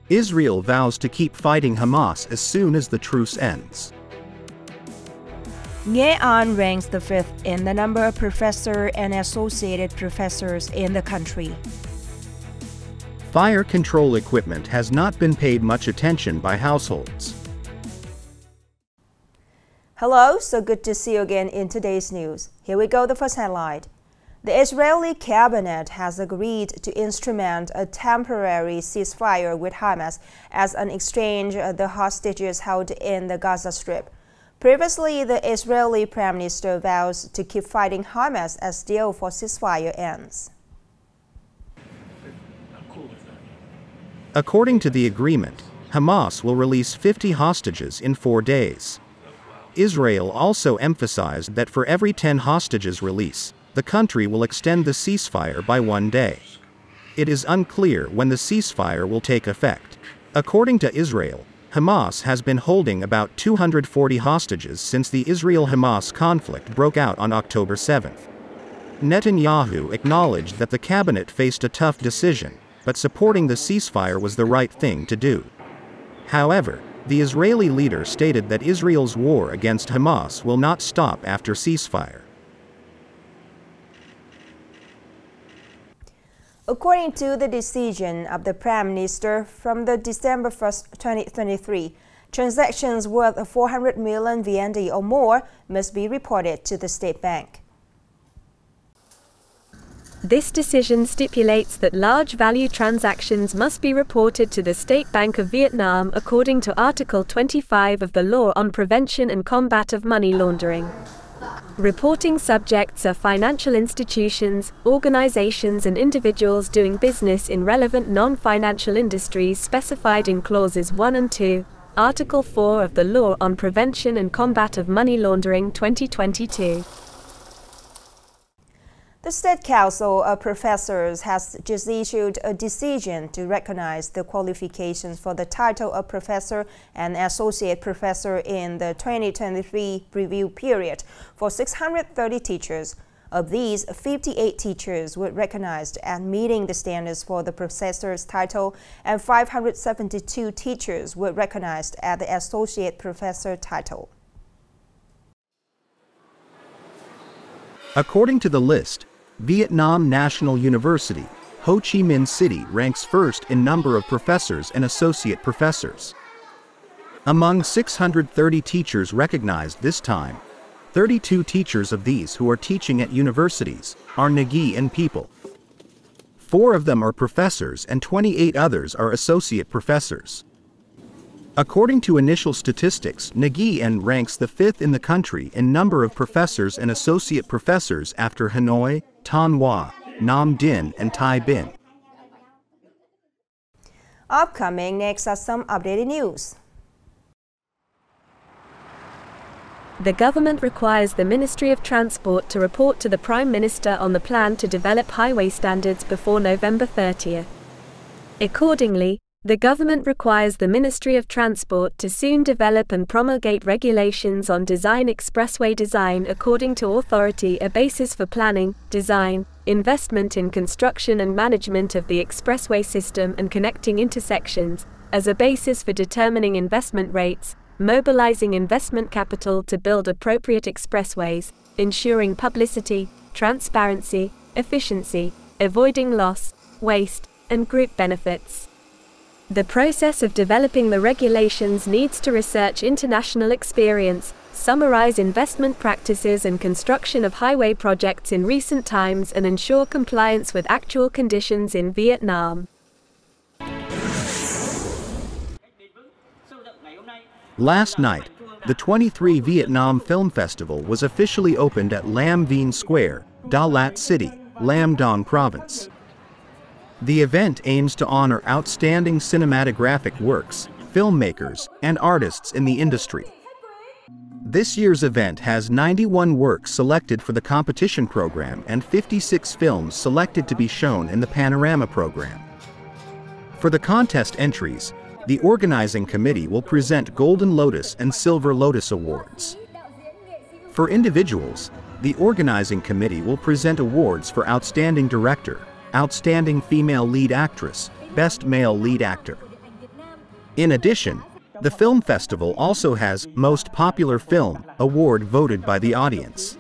Israel vows to keep fighting Hamas as soon as the truce ends. Nghe An ranks the fifth in the number of professors and associated professors in the country. Fire control equipment has not been paid much attention by households. Hello, so good to see you again in today's news. Here we go, the first headline. The Israeli cabinet has agreed to instrument a temporary ceasefire with Hamas as an exchange of the hostages held in the Gaza Strip. Previously, the Israeli Prime Minister vows to keep fighting Hamas as deal for ceasefire ends. According to the agreement, Hamas will release 50 hostages in 4 days. Israel also emphasized that for every 10 hostages release, the country will extend the ceasefire by 1 day. It is unclear when the ceasefire will take effect. According to Israel, Hamas has been holding about 240 hostages since the Israel-Hamas conflict broke out on October 7th. Netanyahu acknowledged that the cabinet faced a tough decision, but supporting the ceasefire was the right thing to do. However, the Israeli leader stated that Israel's war against Hamas will not stop after ceasefire. According to the decision of the Prime Minister, from the December 1st, 2023, transactions worth 400 million VND or more must be reported to the State Bank. This decision stipulates that large value transactions must be reported to the State Bank of Vietnam according to Article 25 of the Law on Prevention and Combat of Money Laundering. Reporting subjects are financial institutions, organizations and individuals doing business in relevant non-financial industries specified in Clauses 1 and 2, Article 4 of the Law on Prevention and Combat of Money Laundering 2022. The State Council of Professors has just issued a decision to recognize the qualifications for the title of professor and associate professor in the 2023 review period for 630 teachers. Of these, 58 teachers were recognized as meeting the standards for the professor's title, and 572 teachers were recognized at the associate professor title. According to the list, Vietnam National University, Ho Chi Minh City ranks first in number of professors and associate professors. Among 630 teachers recognized this time, 32 teachers of these who are teaching at universities are Nghe An people. 4 of them are professors and 28 others are associate professors. According to initial statistics, Nghe An ranks the 5th in the country in number of professors and associate professors after Hanoi, Thanh Hoa, Nam Dinh and Thái Bình. Upcoming next are some updated news. The government requires the Ministry of Transport to report to the Prime Minister on the plan to develop highway standards before November 30th. Accordingly, the government requires the Ministry of Transport to soon develop and promulgate regulations on expressway design according to authority, a basis for planning, design, investment in construction and management of the expressway system and connecting intersections, as a basis for determining investment rates, mobilizing investment capital to build appropriate expressways, ensuring publicity, transparency, efficiency, avoiding loss, waste, and group benefits. The process of developing the regulations needs to research international experience, summarize investment practices and construction of highway projects in recent times, and ensure compliance with actual conditions in Vietnam. Last night, the 23 Vietnam Film Festival was officially opened at Lam Vinh Square, Da Lat City, Lam Dong Province. The event aims to honor outstanding cinematographic works, filmmakers, and artists in the industry. This year's event has 91 works selected for the competition program and 56 films selected to be shown in the Panorama program. For the contest entries, the organizing committee will present Golden Lotus and Silver Lotus awards. For individuals, the organizing committee will present awards for Outstanding Director, Outstanding Female Lead Actress, Best Male Lead Actor. In addition, the film festival also has Most Popular Film award voted by the audience.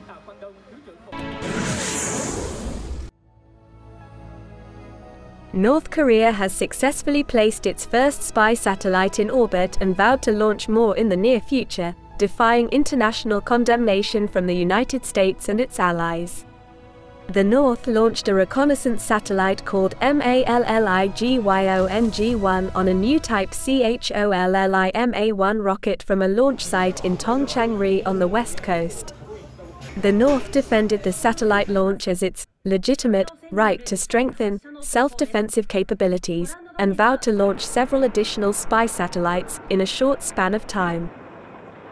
North Korea has successfully placed its first spy satellite in orbit and vowed to launch more in the near future, defying international condemnation from the United States and its allies. The North launched a reconnaissance satellite called MALLIGYONG-1 on a new type CHOLLIMA-1 rocket from a launch site in Tongchang-ri on the west coast. The North defended the satellite launch as its legitimate right to strengthen self-defensive capabilities and vowed to launch several additional spy satellites in a short span of time.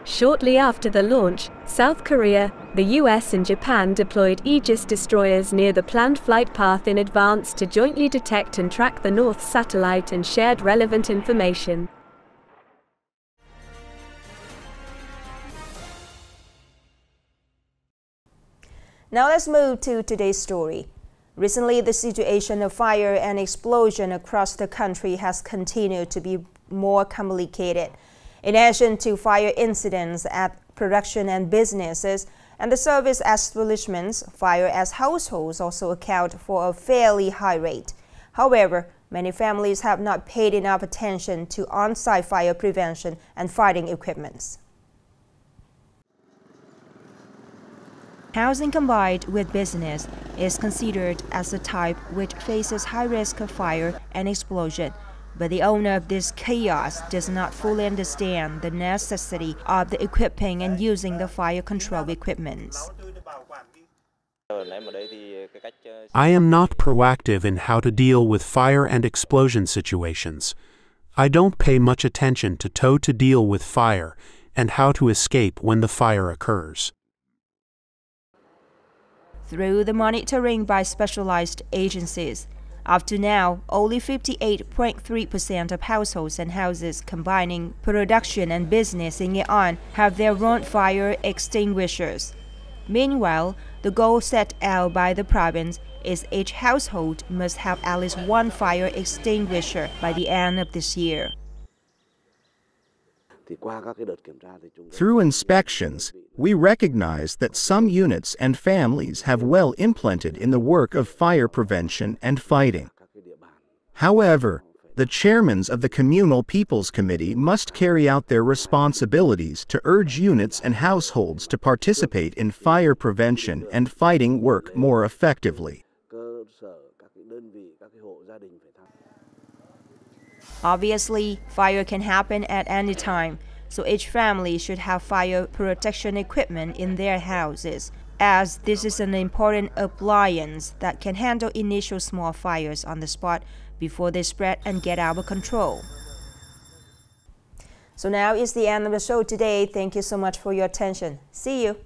Shortly after the launch, South Korea, the US and Japan deployed Aegis destroyers near the planned flight path in advance to jointly detect and track the North satellite and shared relevant information. Now let's move to today's story. Recently, the situation of fire and explosion across the country has continued to be more complicated. In addition to fire incidents at production and businesses and the service establishments, fire at households also account for a fairly high rate. However, many families have not paid enough attention to on-site fire prevention and fighting equipment. Housing combined with business is considered as a type which faces high risk of fire and explosion. But the owner of this chaos does not fully understand the necessity of the equipping and using the fire control equipment. I am not proactive in how to deal with fire and explosion situations. I don't pay much attention to deal with fire and how to escape when the fire occurs. Through the monitoring by specialized agencies, up to now, only 58.3% of households and houses combining production and business in Nghệ An have their own fire extinguishers. Meanwhile, the goal set out by the province is each household must have at least one fire extinguisher by the end of this year. Through inspections, we recognize that some units and families have well implemented in the work of fire prevention and fighting. However, the chairmen of the Communal People's Committee must carry out their responsibilities to urge units and households to participate in fire prevention and fighting work more effectively. Obviously, fire can happen at any time, so each family should have fire protection equipment in their houses, as this is an important appliance that can handle initial small fires on the spot before they spread and get out of control. So now is the end of the show today. Thank you so much for your attention. See you.